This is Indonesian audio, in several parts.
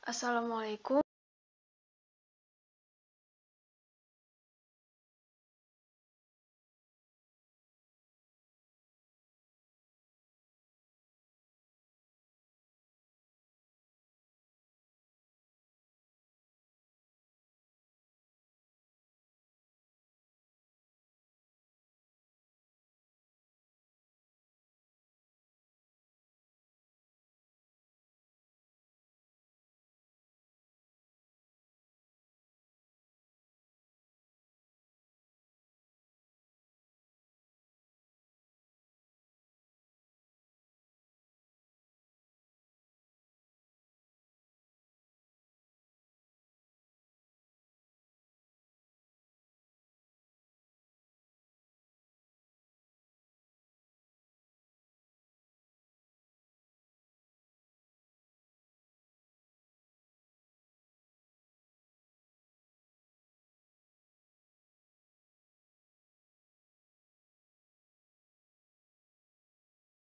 Assalamualaikum.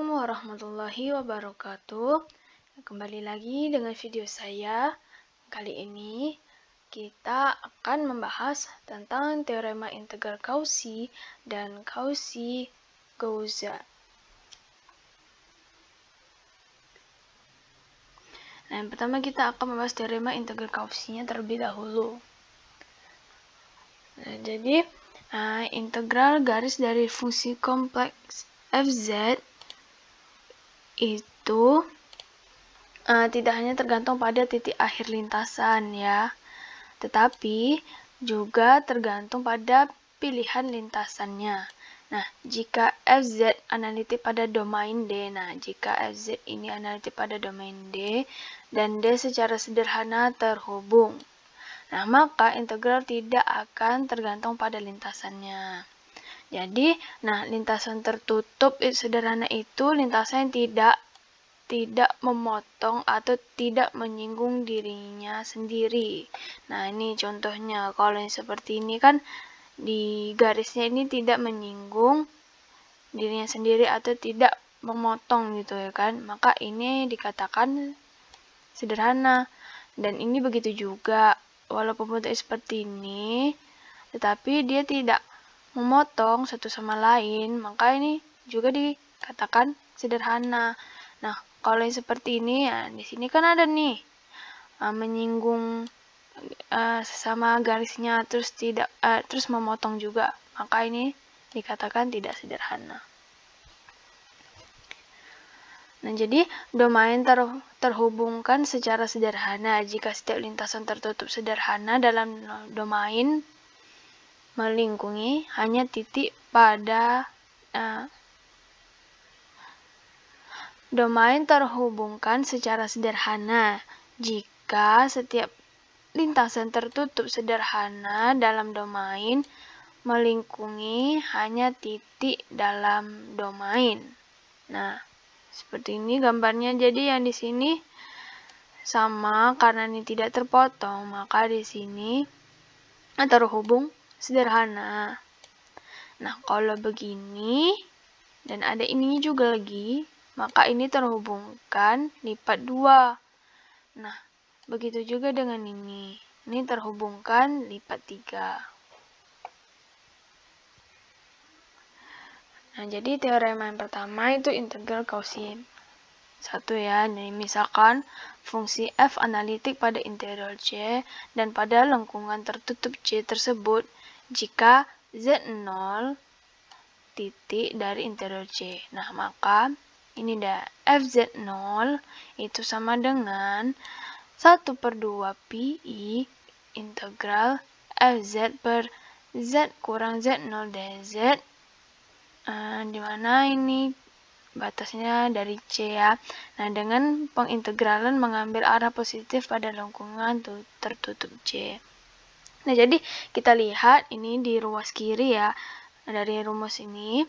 Assalamualaikum warahmatullahi wabarakatuh. Kembali lagi dengan video saya. Kali ini kita akan membahas tentang teorema integral Cauchy dan Cauchy-Gaussian. Nah, yang pertama kita akan membahas teorema integral Cauchy-nya terlebih dahulu. Nah, jadi integral garis dari fungsi kompleks fz itu tidak hanya tergantung pada titik akhir lintasan ya, tetapi juga tergantung pada pilihan lintasannya. Nah, jika fz analitik pada domain D, jika fz ini analitik pada domain D dan D secara sederhana terhubung, maka integral tidak akan tergantung pada lintasannya. Jadi, lintasan tertutup sederhana itu lintasan yang tidak memotong atau tidak menyinggung dirinya sendiri. Nah, ini contohnya. Kalau yang seperti ini kan di garisnya ini tidak menyinggung dirinya sendiri atau tidak memotong gitu ya kan. Maka ini dikatakan sederhana. Dan ini begitu juga. Walaupun bentuknya seperti ini, tetapi dia tidak memotong satu sama lain, maka ini juga dikatakan sederhana. Nah, kalau yang seperti ini ya, di sini kan ada nih menyinggung sesama garisnya, terus memotong juga, maka ini dikatakan tidak sederhana. Nah, jadi domain terhubungkan secara sederhana jika setiap lintasan tertutup sederhana dalam domain melingkungi hanya titik pada domain terhubungkan secara sederhana jika setiap lintasan tertutup sederhana dalam domain melingkungi hanya titik dalam domain. Nah, seperti ini gambarnya. Jadi yang di sini sama karena ini tidak terpotong, maka di sini terhubung sederhana. Nah, kalau begini dan ada ininya juga lagi, maka ini terhubungkan lipat 2. Nah, begitu juga dengan ini. Ini terhubungkan lipat 3. Nah, jadi teorema yang pertama itu integral Cauchy. Satu ya, jadi misalkan fungsi f analitik pada integral C dan pada lengkungan tertutup C tersebut jika Z0 titik dari integral C. Nah, maka ini dah fz0 itu sama dengan 1/2 pi integral fz per z kurang z0 dz, dimana ini batasnya dari C ya. Nah, dengan pengintegralan mengambil arah positif pada lengkungan tertutup C. Nah, jadi kita lihat ini di ruas kiri ya, dari rumus ini.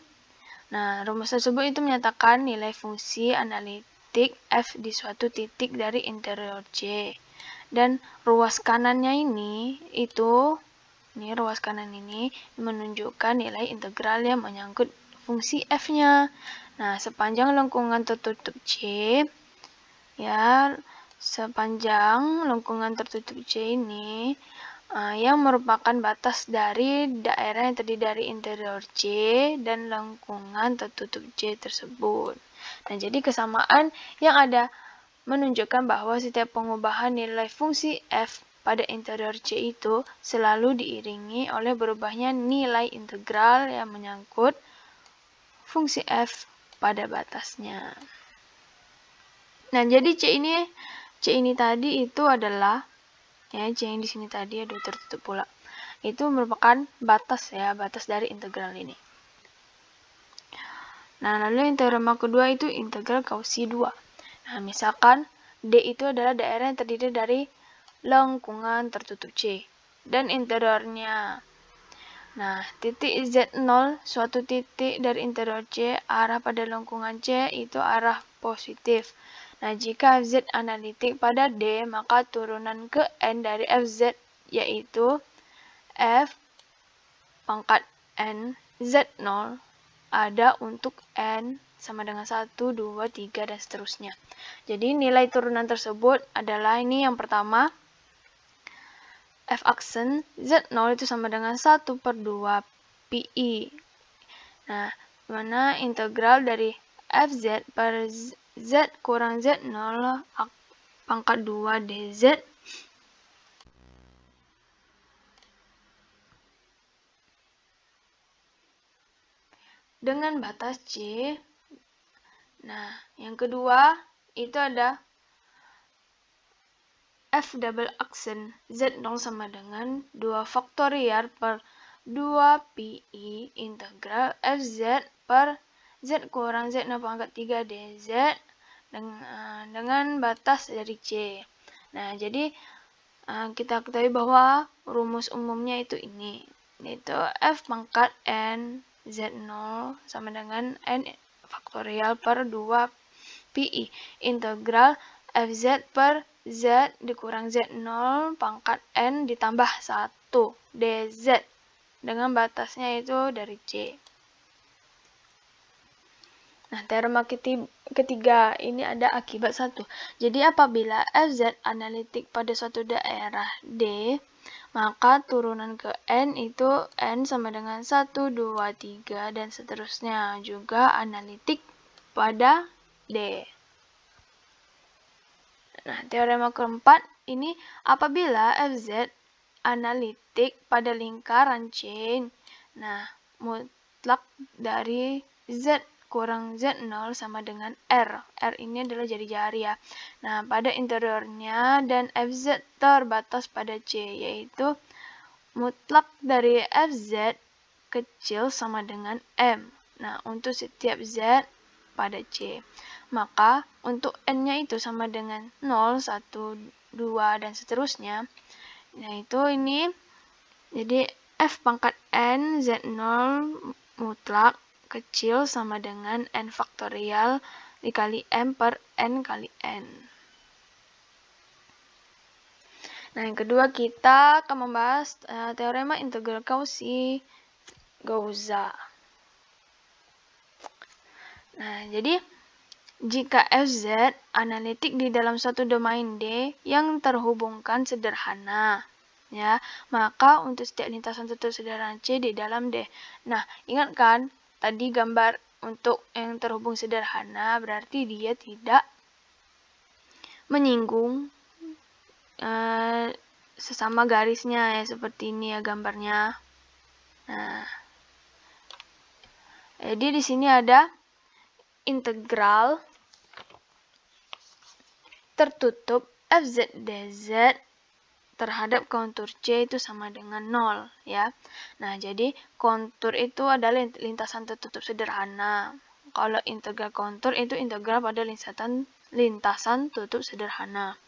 Nah, rumus tersebut itu menyatakan nilai fungsi analitik f di suatu titik dari interior C. Dan ruas kanannya ini ruas kanan ini menunjukkan nilai integral yang menyangkut fungsi f-nya. Nah, sepanjang lengkungan tertutup C ya, sepanjang lengkungan tertutup C ini yang merupakan batas dari daerah yang terdiri dari interior C dan lengkungan tertutup C tersebut. Nah, jadi kesamaan yang ada menunjukkan bahwa setiap pengubahan nilai fungsi f pada interior C itu selalu diiringi oleh berubahnya nilai integral yang menyangkut fungsi f pada batasnya. Nah, jadi C ini tadi itu adalah C yang di sini tadi ada tertutup pula. Itu merupakan batas batas dari integral ini. Nah, lalu yang teorema kedua itu integral Cauchy 2. Nah, misalkan D itu adalah daerah yang terdiri dari lengkungan tertutup C dan interiornya. Nah, titik Z0, suatu titik dari interior C, arah pada lengkungan C itu arah positif. Nah, jika Fz analitik pada D, maka turunan ke N dari Fz yaitu F pangkat N Z0 ada untuk N sama dengan 1, 2, 3, dan seterusnya. Jadi nilai turunan tersebut adalah ini yang pertama, F aksen Z0 itu sama dengan 1/2 Pi. Nah, mana integral dari Fz per Z kurang Z0 pangkat 2 dz dengan batas C. Nah, yang kedua itu ada F double aksen Z0 sama dengan 2 faktorial per 2 Pi integral Fz per Z kurang Z0 pangkat 3 dz dengan batas dari C. Nah, jadi kita ketahui bahwa rumus umumnya itu ini, yaitu F pangkat N Z0 sama dengan N faktorial per 2 Pi integral Fz per Z dikurang Z0 pangkat N ditambah 1 dz dengan batasnya itu dari C. Nah, teorema ketiga ini ada akibat 1. Jadi apabila Fz analitik pada suatu daerah D, maka turunan ke N itu N sama dengan 1, 2, 3, dan seterusnya juga analitik pada D. Nah, teorema keempat ini apabila Fz analitik pada lingkaran C, nah mutlak dari Z kurang Z0 sama dengan R. R ini adalah jari-jari ya. Nah, pada interiornya dan Fz terbatas pada C, yaitu mutlak dari Fz kecil sama dengan M. Nah, untuk setiap Z pada C. Maka, untuk N-nya itu sama dengan 0, 1, 2, dan seterusnya. Nah, itu ini. Jadi, F pangkat N Z0 mutlak kecil sama dengan N faktorial dikali M per N kali N. Nah, yang kedua kita akan membahas teorema integral Cauchy-Gauss. Nah, jadi jika Fz analitik di dalam suatu domain D yang terhubungkan sederhana, ya, maka untuk setiap lintasan tertutup sederhana C di dalam D. Nah, ingat kan tadi gambar untuk yang terhubung sederhana berarti dia tidak menyinggung sesama garisnya ya, seperti ini ya gambarnya. Nah, jadi di sini ada integral tertutup Fz dz terhadap kontur C itu sama dengan 0 ya. Nah, jadi kontur itu adalah lintasan tertutup sederhana. Kalau integral kontur itu integral pada lintasan tutup sederhana.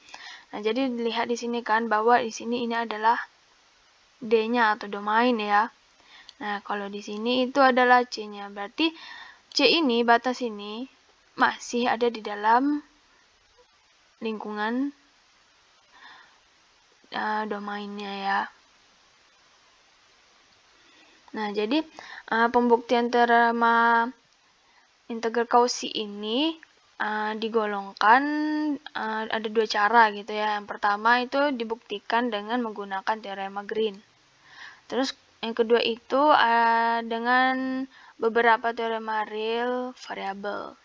Nah, jadi lihat di sini kan bahwa di sini ini adalah D-nya atau domain ya. Nah, kalau di sini itu adalah C-nya. Berarti C ini, batas ini masih ada di dalam lingkungan domainnya ya. Nah, jadi pembuktian teorema integral Cauchy ini digolongkan ada dua cara gitu ya. Yang pertama itu dibuktikan dengan menggunakan teorema Green. Terus yang kedua itu dengan beberapa teorema real variable.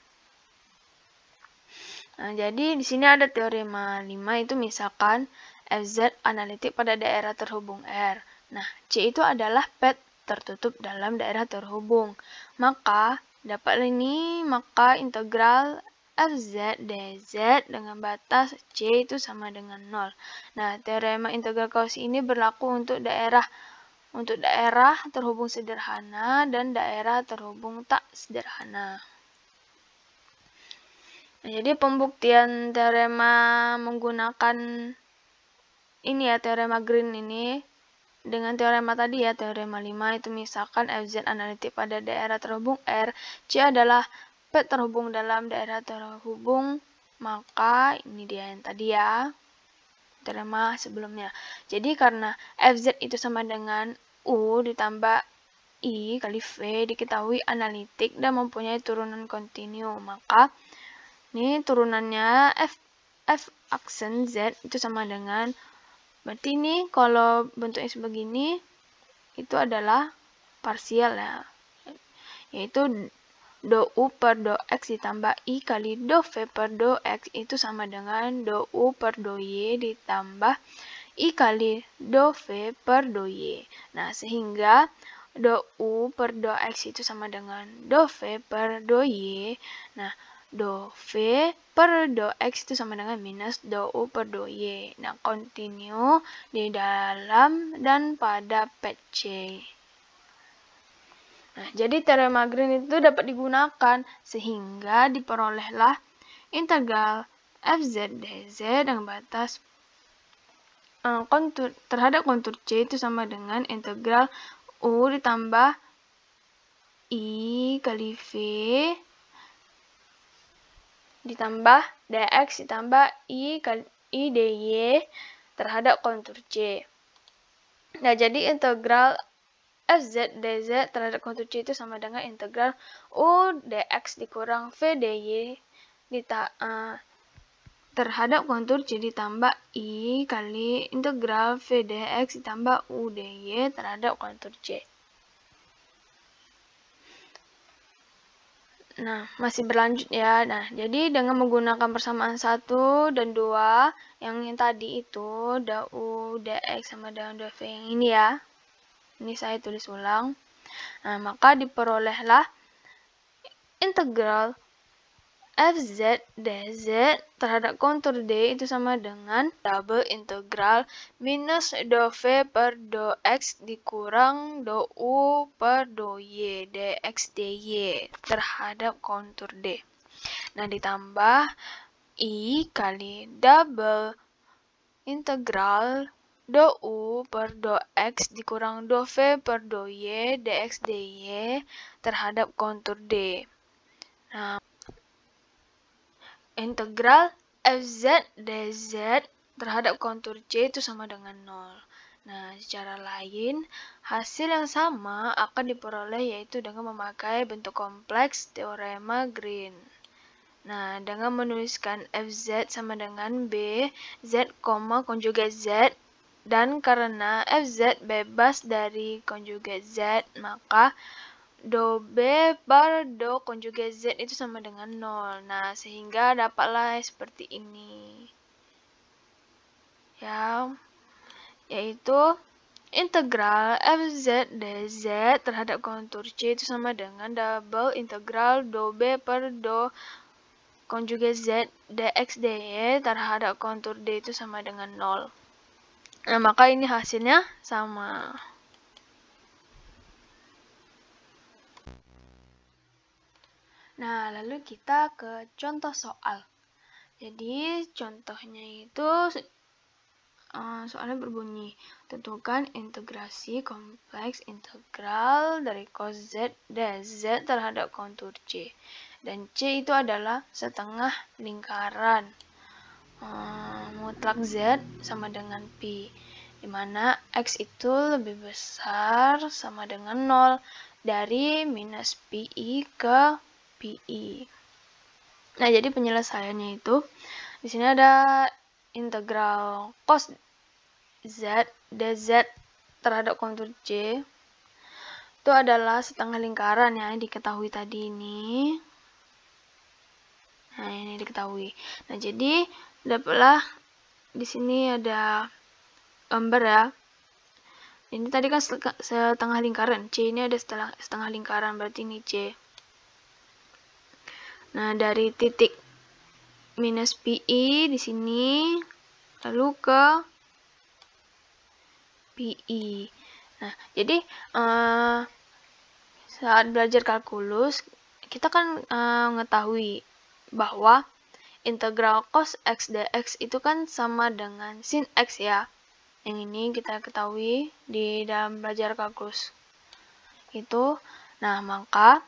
Nah, jadi di sini ada teorema 5 itu misalkan FZ analitik pada daerah terhubung R. Nah, C itu adalah pad tertutup dalam daerah terhubung. Maka maka integral FZ dz dengan batas C itu sama dengan 0. Nah, teorema integral Cauchy ini berlaku untuk daerah terhubung sederhana dan daerah terhubung tak sederhana. Nah, jadi pembuktian teorema menggunakan ini ya, teorema Green ini dengan teorema tadi ya, teorema 5 itu misalkan FZ analitik pada daerah terhubung R, C adalah pad terhubung dalam daerah terhubung, maka ini dia yang tadi ya, teorema sebelumnya. Jadi karena FZ itu sama dengan U ditambah I kali V diketahui analitik dan mempunyai turunan kontinu, maka ini turunannya F aksen Z itu sama dengan, berarti ini kalau bentuknya sebegini itu adalah parsial ya, yaitu do U per do X ditambah I kali do V per do X itu sama dengan do U per do Y ditambah I kali do V per do Y. Nah, sehingga do U per do X itu sama dengan do V per do Y. Nah, do V per do X itu sama dengan minus do U per do Y. Nah, continue di dalam dan pada pad C. Nah, jadi teorema Green itu dapat digunakan sehingga diperolehlah integral FZ dz dengan batas terhadap kontur C itu sama dengan integral U ditambah I kali V ditambah dx ditambah I dy terhadap kontur C. Nah, jadi integral FZ dz terhadap kontur C itu sama dengan integral U dx dikurang V dy terhadap kontur C ditambah I kali integral V dx ditambah U dy terhadap kontur C. Nah, masih berlanjut ya. Nah, jadi dengan menggunakan persamaan 1 dan 2, yang tadi itu, U, dx sama dengan V yang ini ya. Ini saya tulis ulang. Nah, maka diperolehlah integral FZ dz terhadap kontur D itu sama dengan double integral minus do V per do X dikurang do U per do Y dx dy terhadap kontur D. Nah, ditambah I kali double integral do U per do X dikurang do V per do Y dx dy terhadap kontur D. Nah, integral FZ dz terhadap kontur C itu sama dengan 0. Nah, secara lain, hasil yang sama akan diperoleh yaitu dengan memakai bentuk kompleks teorema Green. Nah, dengan menuliskan FZ sama dengan B, Z, konjugat Z, dan karena FZ bebas dari konjugat Z, maka do B per do konjugat Z itu sama dengan 0. Nah, sehingga dapatlah seperti ini. Ya, yaitu integral FZ dz terhadap kontur C itu sama dengan double integral do B per do konjugat Z dx dy terhadap kontur D itu sama dengan 0. Nah, maka ini hasilnya sama. Nah, lalu kita ke contoh soal. Jadi, contohnya itu soalnya berbunyi, tentukan integrasi kompleks integral dari cos Z dz terhadap kontur C. Dan C itu adalah setengah lingkaran mutlak Z sama dengan Pi, di mana X itu lebih besar sama dengan 0 dari minus Pi ke Pi. Nah, jadi penyelesaiannya itu di sini ada integral cos z dz terhadap kontur C itu adalah setengah lingkaran ya, yang diketahui tadi ini. Nah, ini diketahui. Nah, jadi dapatlah di sini ada gambar ya. Ini tadi kan setengah lingkaran. C ini ada setengah lingkaran, berarti ini C. Nah, dari titik minus PI di sini lalu ke PI. Nah, jadi saat belajar kalkulus kita kan mengetahui bahwa integral cos x dx itu kan sama dengan sin x ya. Yang ini kita ketahui di dalam belajar kalkulus itu. Nah, maka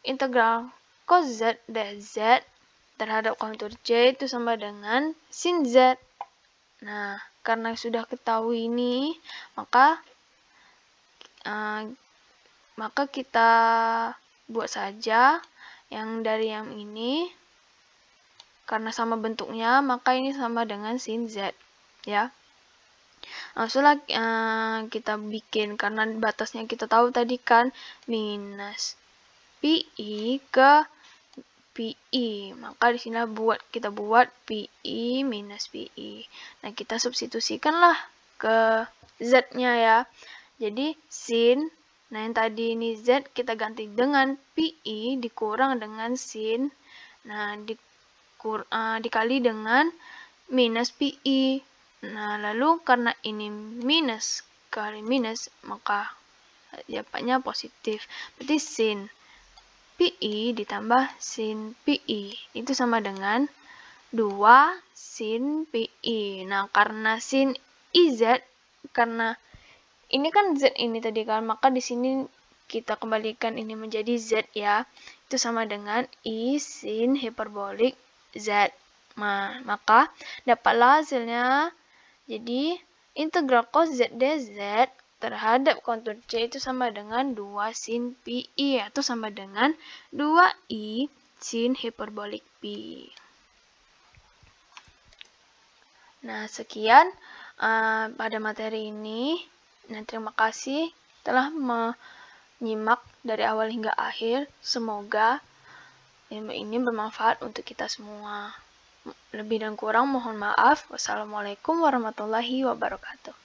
integral cos z dz terhadap kontur C itu sama dengan sin z. Nah, karena sudah ketahui ini, maka kita buat saja yang dari yang ini. Karena sama bentuknya, maka ini sama dengan sin z ya. Langsunglah kita bikin, karena batasnya kita tahu tadi kan minus PI ke PI, maka di sini kita buat PI minus PI. Nah, kita substitusikanlah ke z-nya ya. Jadi sin, nah yang tadi ini z kita ganti dengan PI dikurang dengan sin. Nah, dikali dengan minus PI. Nah, lalu karena ini minus kali minus, maka dapatnya positif. Berarti sin PI ditambah sin PI itu sama dengan 2 sin PI. Nah, karena sin IZ, karena ini kan Z ini tadi kan, maka di sini kita kembalikan ini menjadi Z ya. Itu sama dengan I sin hiperbolik Z. Nah, maka dapatlah hasilnya. Jadi, integral cos Z dz terhadap kontur C itu sama dengan 2 sin PI, atau sama dengan 2I sin hiperbolik Pi. Nah, sekian pada materi ini. Nah, terima kasih telah menyimak dari awal hingga akhir. Semoga ilmu ini bermanfaat untuk kita semua. Lebih dan kurang mohon maaf. Wassalamualaikum warahmatullahi wabarakatuh.